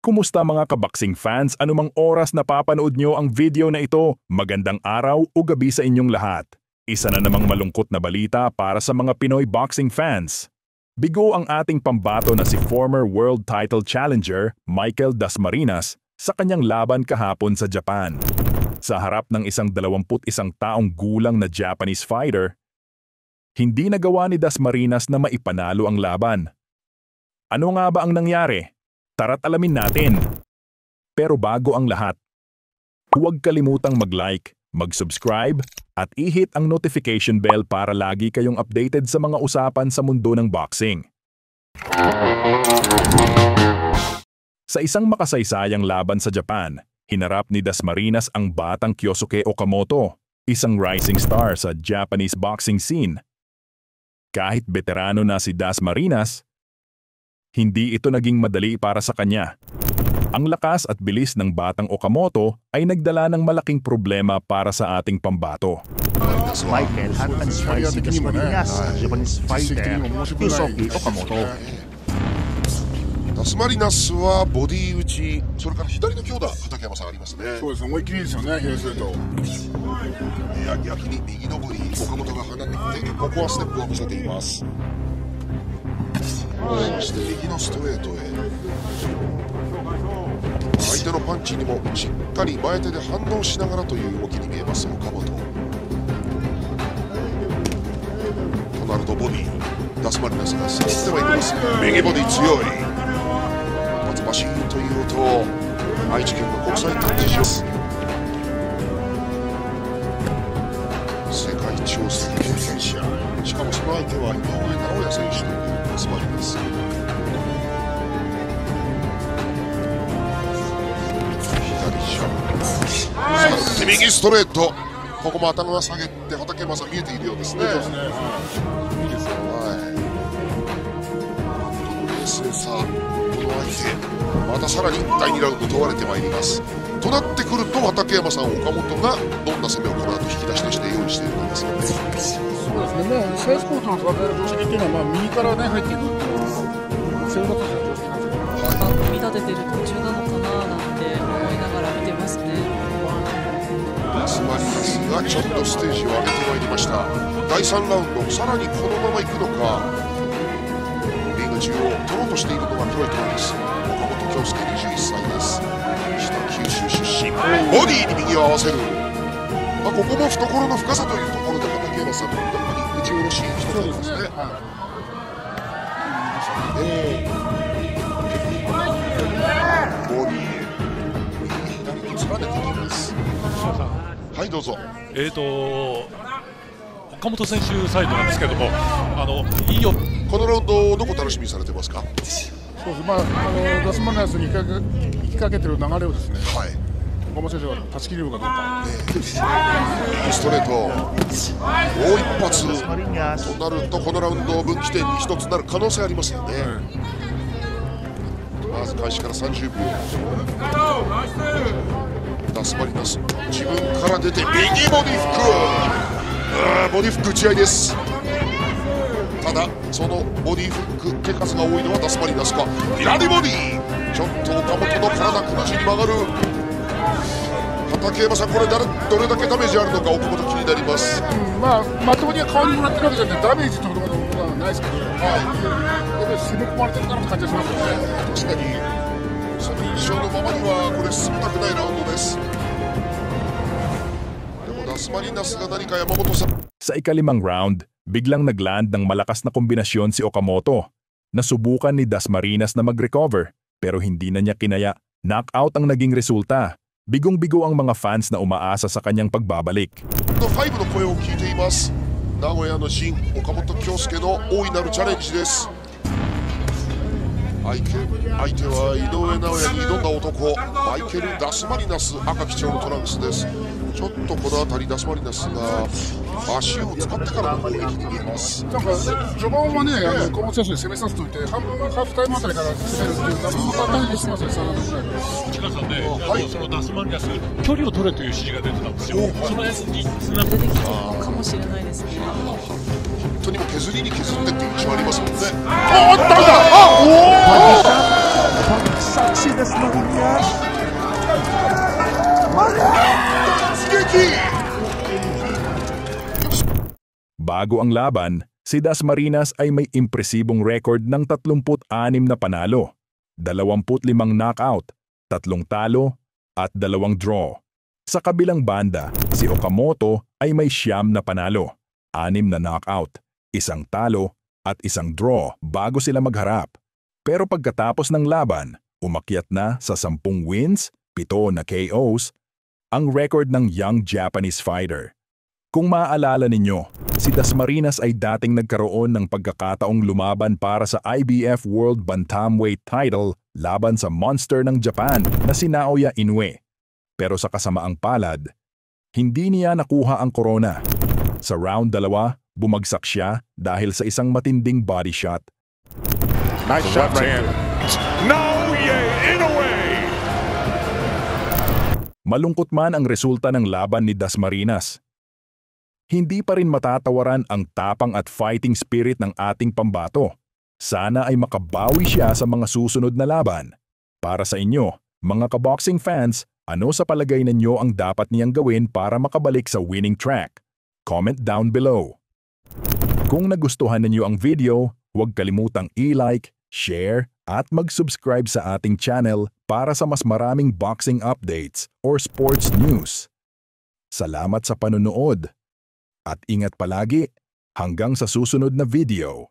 Kumusta mga kaboxing fans? Anumang oras na papanood nyo ang video na ito, magandang araw o gabi sa inyong lahat. Isa na namang malungkot na balita para sa mga Pinoy boxing fans. Bigo ang ating pambato na si former world title challenger Michael Dasmariñas sa kanyang laban kahapon sa Japan. Sa harap ng isang 21 taong gulang na Japanese fighter, hindi nagawa ni Dasmariñas na maipanalo ang laban. Ano nga ba ang nangyari? Tara't alamin natin. Pero bago ang lahat, huwag kalimutang mag-like, mag-subscribe, at i-hit ang notification bell para lagi kayong updated sa mga usapan sa mundo ng boxing. Sa isang makasaysayang laban sa Japan, hinarap ni Dasmariñas ang batang Kyosuke Okamoto, isang rising star sa Japanese boxing scene. Kahit veterano na si Dasmariñas, hindi ito naging madali para sa kanya. Ang lakas at bilis ng batang Okamoto ay nagdala ng malaking problema para sa ating pambato. Michael Dasmariñas, Japanese fighter Kyosuke Okamoto. ダスマリナスはボディ打ち、それから左の強打、畠山さんありますね。そうですね、思いっきりですよね、左すると。逆に右のボディ、岡本が放ってきて、ここはステップを見せています。そして右のストレートへ。相手のパンチにもしっかり前手で反応しながらという動きに見えます、岡本。となるとボディ、ダスマリナスが先ってはいきます。右ボディ強い。バシーンという音を愛知県の国際展示場、世界挑戦経験者、しかもその相手は井上尚弥選手というダスマリナス。左ジャンプ、右ストレート、ここも頭が下げて畠山さん見えているようですね。いいですね、いいですよ。冷静さ、この相手またさらに第2ラウンド問われてまいります。となってくると畠山さん、岡本がどんな攻めをこの後引き出しとして用意しているんですよね。そうですね、サウスポートの戦いの常識っていうのは、右からね入っていくっていうのはセオリーとしての常識なんですよ。組み立ててる途中なのかななんて思いながら見てますね。ダスマリナスがちょっとステージを上げてまいりました。第3ラウンド、さらにこのままいくのか。リング中央取ろうとしているのが黒いトランです。京介21歳です。北九州出身、ボディに右を合わせる。ここも懐の深さというところで畠山さん、やっぱり打ち下ろし一つありますね。ボディ右左に連ねてきます。はい、どうぞ。岡本選手サイドなんですけども、いいよ。このラウンドどこ楽しみにされてますか？そうです、ダスマリナスに行きかけてる流れをですね、はい、岡本選手は断ち切れるかどうか。ストレート、もう一発となると、このラウンド分岐点に一つなる可能性ありますよね。まず開始から30秒。ダスマリナス、自分から出て右ボディフック、ボディフック打ち合いです。ただそのボディフック手数が多いのはダスマリナスか。左ボディ、ちょっと岡本の体苦しに曲がる。畠山さん、これどれだけダメージあるのか岡本気になります。まともには顔にもらってるわけじゃなくてダメージということはないですけど、やっぱり攻め込まれてるかなって感じがしますよね。確かにその印象のままにはこれ進みたくないラウンドです。でもダスマリナスが何か山本さん。Sa ikalimang round, biglang nagland ng malakas na kombinasyon si Okamoto. Nasubukan ni Dasmariñas na mag-recover pero hindi na niya kinaya. Knockout ang naging resulta. Bigong-bigo ang mga fans na umaasa sa kanyang pagbabalik. 5の声を聞いています。名古屋の陣、岡本京介の大いなるチャレンジです。相手は井上尚弥に挑んだ男、マイケル・ダスマリナス、赤基調のトランクスです。ちょっとこの辺りダスマリナスが足を使ってからの攻撃に見えます。なんか序盤はね、岡本選手に攻めさせておいて、ハーフタイムあたりから攻めるっていう、そんな感じがしますね、3ラウンドぐらいで。内川さんね、そのダスマリナス、距離を取れという指示が出てたんですよ。そのやつにつながって出てきたのかもしれないですね。本当にも削りに削ってっていう印象ありますもんね。あったんだ。Saksi Das Marinas. Bago ang laban, si Das Marinas ay may impresibong record ng 36 na panalo, 25 knockout, 3 talo, at 2 draw. Sa kabilang banda, si Okamoto ay may 9 na panalo, 6 na knockout, 1 talo, at 1 draw bago sila magharap. Pero pagkatapos ng laban, umakyat na sa 10 wins, 7 na KOs, ang record ng young Japanese fighter. Kung maaalala ninyo, si Das Marinas ay dating nagkaroon ng pagkakataong lumaban para sa IBF World Bantamweight title laban sa monster ng Japan na si Naoya Inoue. Pero sa kasamaang palad, hindi niya nakuha ang corona. Sa round 2, bumagsak siya dahil sa isang matinding body shot. Nice shot right hand. Naoya Inoue! Malungkot man ang resulta ng laban ni Das Marinas, hindi pa rin matatawaran ang tapang at fighting spirit ng ating pambato. Sana ay makabawi siya sa mga susunod na laban. Para sa inyo, mga kaboxing fans, ano sa palagay ninyo ang dapat niyang gawin para makabalik sa winning track? Comment down below. Kung nagustuhan ninyo ang video, huwag kalimutang i-like, share, at mag-subscribe sa ating channel para sa mas maraming boxing updates or sports news. Salamat sa panonood! At ingat palagi hanggang sa susunod na video.